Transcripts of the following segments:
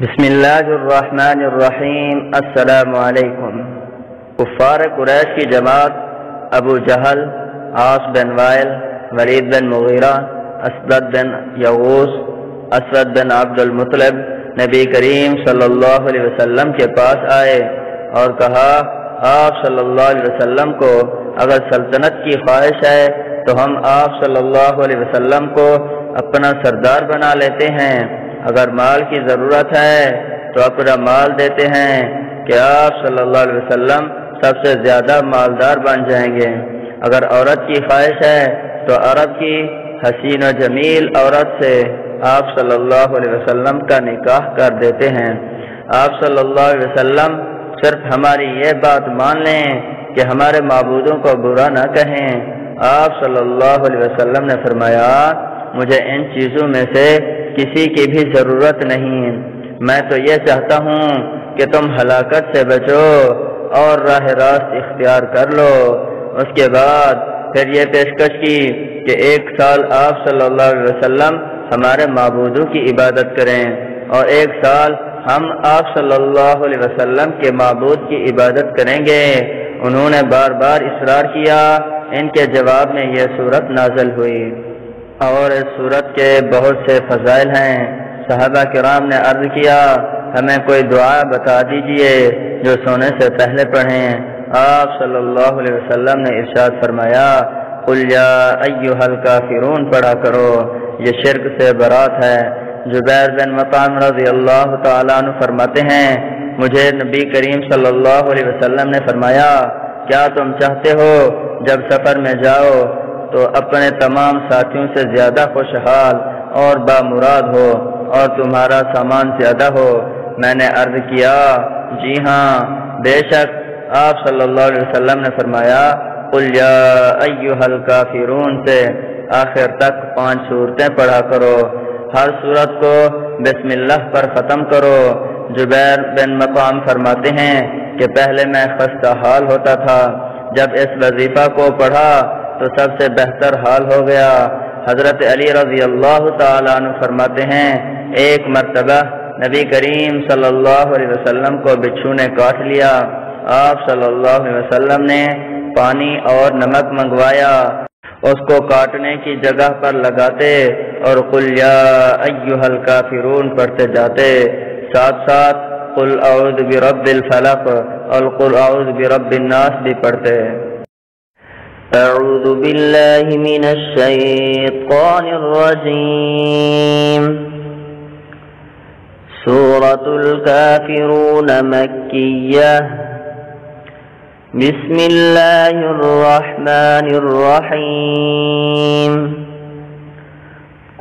बिस्मिल्लाहिर्रहमानिर्रहीम। अस्सलामु अलैकुम। कुफ़ार कुरैश की जमात अबू जहल, आस बिन वाइल, वलीद बिन मुगीरा, असद बिन यगूस, असवद बिन अब्दुल मुत्तलिब नबी करीम सल्लल्लाहु अलैहि वसल्लम के पास आए और कहा, आप सल्लल्लाहु अलैहि वसल्लम को अगर सल्तनत की ख्वाहिश है तो हम आप सल्लल्लाहु अलैहि वसल्लम को अपना सरदार बना लेते हैं। अगर माल की ज़रूरत है तो अपना माल देते हैं कि आप सल्लल्लाहु अलैहि वसल्लम सबसे ज़्यादा मालदार बन जाएंगे। अगर औरत की ख्वाहिश है तो अरब की हसीन व जमील औरत से आप सल्लल्लाहु अलैहि वसल्लम का निकाह कर देते हैं। आप सल्लल्लाहु अलैहि वसल्लम सिर्फ हमारी ये बात मान लें कि हमारे माबूदों को बुरा न कहें। आप सल्लल्लाहु अलैहि वसल्लम ने फरमाया, मुझे इन चीज़ों में से किसी की भी ज़रूरत नहीं। मैं तो ये चाहता हूँ कि तुम हलाकत से बचो और राह रास्त इख्तियार कर लो। उसके बाद फिर ये पेशकश की कि 1 साल आप सल्लल्लाहु अलैहि वसल्लम हमारे माबूदों की इबादत करें और 1 साल हम आप सल्लल्लाहु अलैहि वसल्लम के माबूद की इबादत करेंगे। उन्होंने बार बार इसरार किया। इनके जवाब में यह सूरत नाज़िल हुई और इस सूरत के बहुत से फ़ज़ाइल हैं। सहाबा किराम ने अर्ज़ किया, हमें कोई दुआ बता दीजिए जो सोने से पहले पढ़ें। आप सल्लल्लाहु अलैहि वसल्लम ने इरशाद फरमाया, कुल या अय्युहल काफिरून पढ़ा करो, ये शिर्क से बरात है। जुबैर बिन मुत्ताम रज़ियल्लाहु ताला अन्हु फरमाते हैं, मुझे नबी करीम सल्लल्लाहु अलैहि वसल्लम ने फरमाया, क्या तुम चाहते हो जब सफ़र में जाओ तो अपने तमाम साथियों से ज़्यादा खुशहाल और बामुराद हो और तुम्हारा सामान ज़्यादा हो? मैंने अर्ज़ किया, जी हाँ बेशक। आप सल्लल्लाहु अलैहि वसल्लम ने फरमाया, कुल या अय्युहल काफिरून से आखिर तक 5 सूरतें पढ़ा करो। हर सूरत को बिस्मिल्लाह पर ख़त्म करो। जुबैर बिन मुत्ताम फरमाते हैं कि पहले मैं खस्ता हाल होता था, जब इस वजीफ़ा को पढ़ा तो सबसे बेहतर हाल हो गया। हज़रत अली रज़ी अल्लाह ताला अन्हु फरमाते हैं, एक मर्तबा नबी करीम सल्लल्लाहु अलैहि वसल्लम को बिच्छू ने काट लिया। आप सल्लल्लाहु अलैहि वसल्लम ने पानी और नमक मंगवाया, उसको काटने की जगह पर लगाते और कुल या अय्युहल काफिरून पढ़ते जाते। साथ साथ कुल औज़ु बिरब्बिल फलक और कुल औज़ु बिरब्बिन नास भी पढ़ते। अऊज़ु बिल्लाहि मिनश शैतानिर रजीम। सूरतुल काफिरून मक्किय्यह। बिस्मिल्लाहिर रहमानिर रहीम।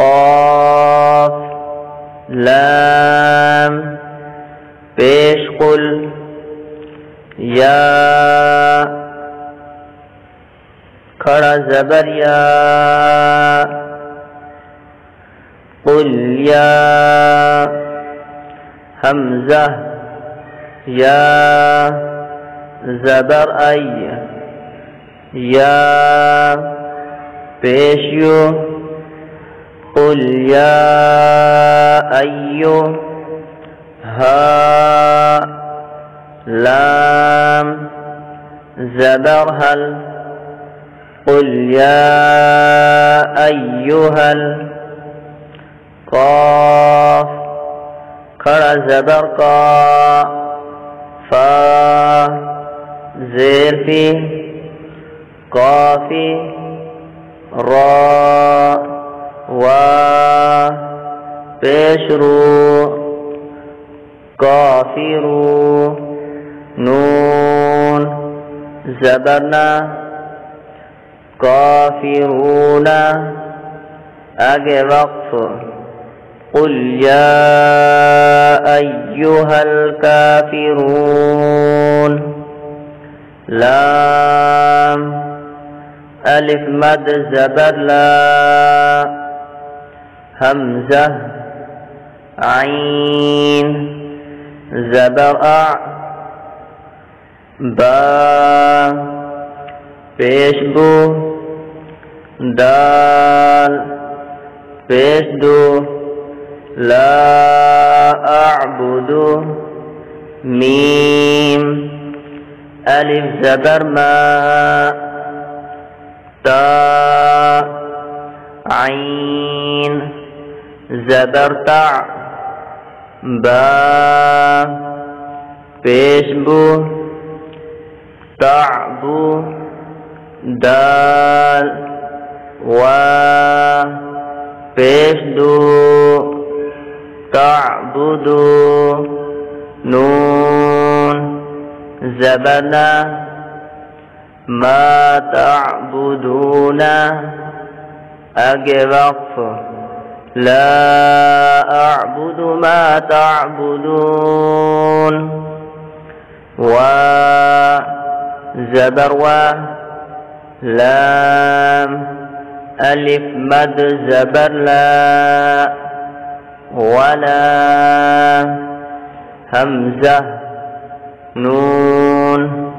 क़ाफ लाम पेश कुल या खड़ा ज़बर या कुल या हमज़ा या ज़बर अय्य या पेश यू कुल या अय्यु हा लाम ज़बर हल कुल या अय्युहल क़ाफ खड़ा ज़बर का फा ज़ेर फी काफ़ी रा वा पेश रू काफ़िरू नून ज़बरना काफिरूना आगे वक्फ कुल या अय्युहल काफिरून लाम अलिफ मद ज़बर ला हमज़ा आइन ज़बर आ बा पेश बू दाल पेश दो ला अअबुदु أعبد ميم ألف زبر ما تا عين زبر تع با بيشبو تعبو دال و بيشدو تعبدو نون زبرنا ما تعبدون أجي وقف لا أعبد ما تعبدون و زبر و لام ألف مد زبر لا ولا همزة نون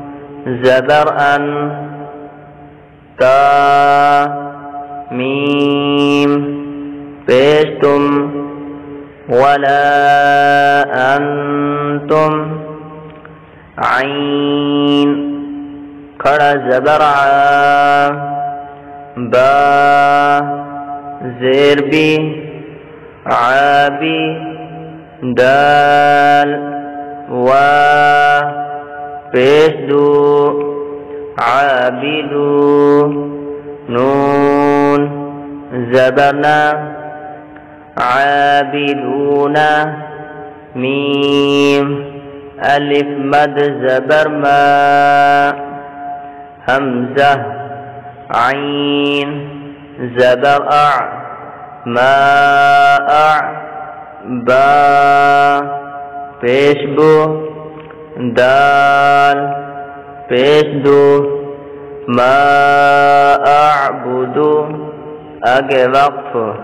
زبر أن تا ميم بيشتم ولا أنتم عين خڑا زبر ع با زیر بی عابی دال و پیش دو عابدو نون زبرنا عابدون ميم ألف مد زبر ما همزة عين زبر أع ما أع با بيشبو دال بيشدو ما أعبد أجي وقف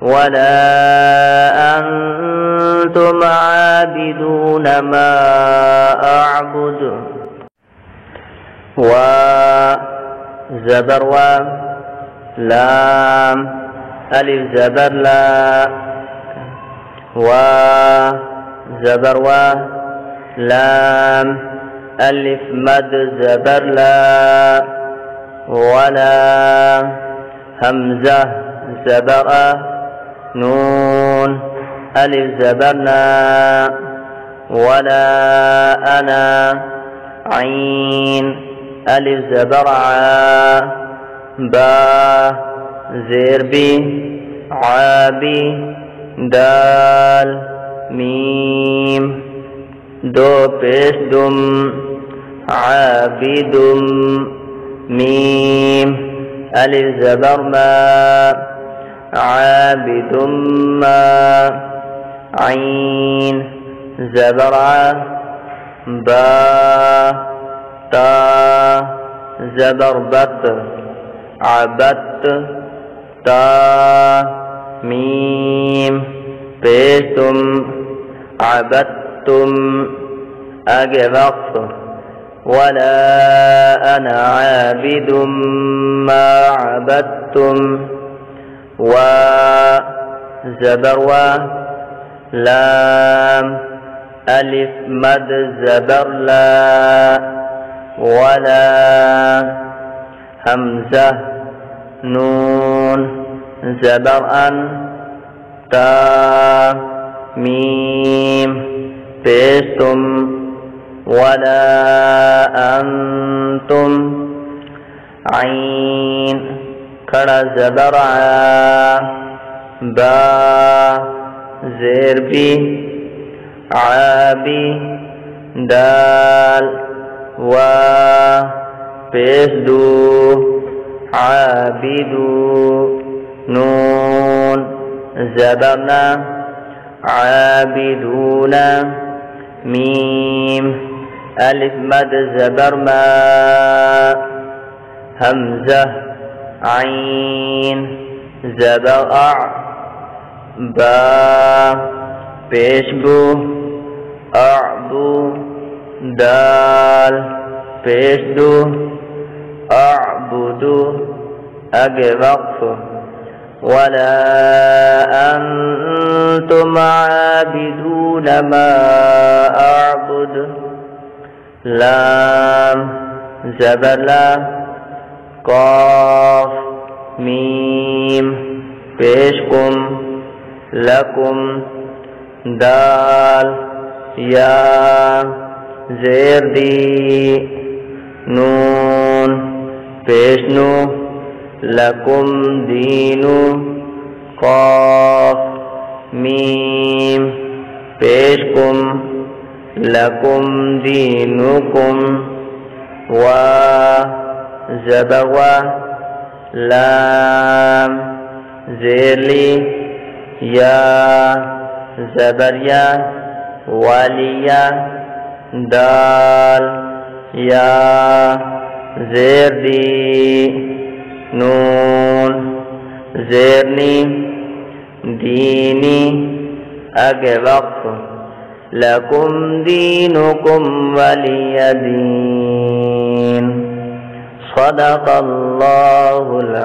ولا أنتم عابدون ما أعبد و زبر و لام ألف زبر لا و زبر و لام ألف مد زبر لا ولا همزة زبر نون ألف زبرنا ولا أنا عين ألف زبر ع با زير بي عابي دال ميم دو پیش دم عابدم ميم ألف زبر ما عابدم ما عين زبر ع با تا زبر بط عبدت تا ميم بيتم عبدتم أجي وقف ولا أنا عابد ما عبدتم و زبر و لام ألف مد زبر لا ولا همزة نون زبر أن تا ميم بيستم ولا أنتم عين کڑا زبر ع با زیر بی عابی دال و پیش دو عابدو نون زبرنا عابدون ميم ألف مد زبر ما همزة عين زبر أع با بيشبو أعبو دال بيشدو أعبدو أجي وقف ولا أنتم عابدون ما أعبد لام زبر لا قاف ميم پیشکم لکم دال یا زیر دی نون پیشنو لکم دینو قاف میم پیشکم لکم دینکم و زبوا لام زیرلی یا زبریا والیا دال یا زیردی نون زیرنی دینی اگے وقف لکم دینکم ولی دین صدق اللہ العظیم.